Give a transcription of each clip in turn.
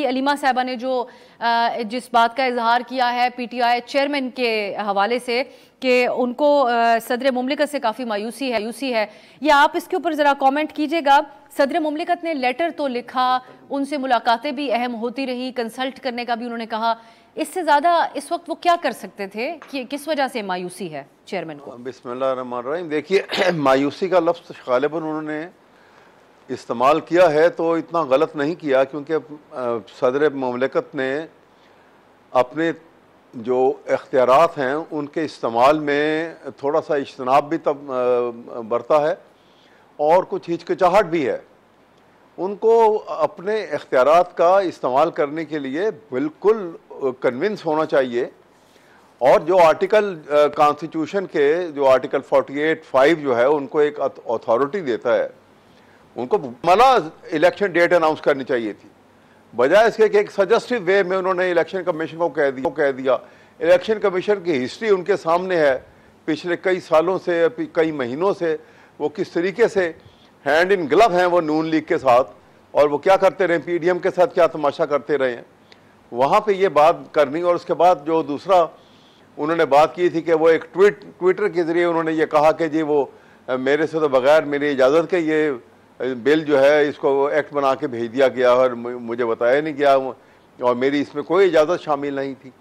कि अलीमा साहिबा ने जो जिस बात का इजहार किया है पीटीआई चेयरमैन के हवाले से कि उनको सदर मुमलिकत से काफ़ी मायूसी है, या आप इसके ऊपर ज़रा कमेंट कीजिएगा। सदर मुमलिकत ने लेटर तो लिखा, उनसे मुलाकातें भी अहम होती रही, कंसल्ट करने का भी उन्होंने कहा, इससे ज़्यादा इस वक्त वो क्या कर सकते थे कि किस वजह से मायूसी है चेयरमैन को? बिस्मिल्लाहिर्रहमानिर्रहीम। देखिए, मायूसी का लफ्ज़ गालिबन उन्होंने इस्तेमाल किया है तो इतना गलत नहीं किया, क्योंकि सदर मुमलिकत ने अपने जो इख्तियारात हैं उनके इस्तेमाल में थोड़ा सा इज्तनाब भी तब बरता है और कुछ हिचकिचाहट भी है। उनको अपने इख्तियारात का इस्तेमाल करने के लिए बिल्कुल कन्विंस होना चाहिए, और जो आर्टिकल कॉन्स्टिट्यूशन के जो आर्टिकल 48(5) जो है उनको एक अथॉरिटी देता है, उनको मला इलेक्शन डेट अनाउंस करनी चाहिए थी, बजाय इसके कि एक सजेस्टिव वे में उन्होंने इलेक्शन कमीशन को कह दिया। इलेक्शन कमीशन की हिस्ट्री उनके सामने है, पिछले कई सालों से, कई महीनों से वो किस तरीके से हैंड इन ग्लव हैं वो नून लीग के साथ, और वो क्या करते रहे, पीडीएम के साथ क्या तमाशा करते रहे हैं, वहाँ पे ये बात करनी। और उसके बाद जो दूसरा उन्होंने बात की थी कि वो एक ट्विटर के ज़रिए उन्होंने ये कहा कि जी वो मेरे से तो बगैर मेरी इजाज़त के ये बिल जो है इसको एक्ट बना के भेज दिया गया और मुझे बताया नहीं गया और मेरी इसमें कोई इजाज़त शामिल नहीं थी।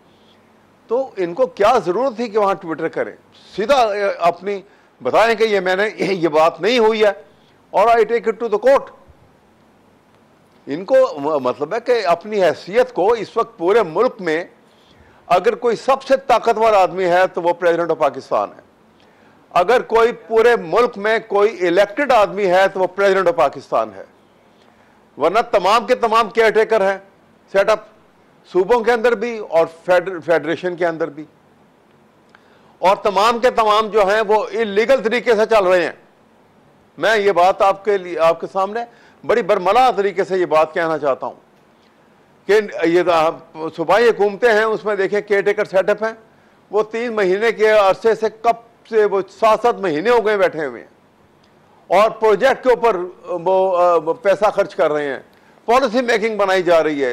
तो इनको क्या ज़रूरत थी कि वहाँ ट्विटर करें, सीधा अपनी बताएं कि ये बात नहीं हुई है और I take it to the court. इनको मतलब है कि अपनी हैसियत को इस वक्त पूरे मुल्क में अगर कोई सबसे ताकतवर आदमी है तो वो प्रेसिडेंट ऑफ पाकिस्तान है, अगर कोई पूरे मुल्क में कोई इलेक्टेड आदमी है तो वो प्रेसिडेंट ऑफ पाकिस्तान है, वरना तमाम के तमाम केयर टेकर हैं सेटअप सूबों के अंदर भी और फेडरेशन के अंदर भी, और तमाम के तमाम जो हैं वो इलीगल तरीके से चल रहे हैं। मैं ये बात आपके सामने बड़ी बरमला तरीके से ये बात कहना चाहता हूं कि ये सूबाई हुकूमतें हैं उसमें देखें केयर टेकर सेटअप हैं, वो 3 महीने के अरसे से कब से वो 7-7 महीने हो गए बैठे हुए हैं और प्रोजेक्ट के ऊपर वो पैसा खर्च कर रहे हैं, पॉलिसी मेकिंग बनाई जा रही है।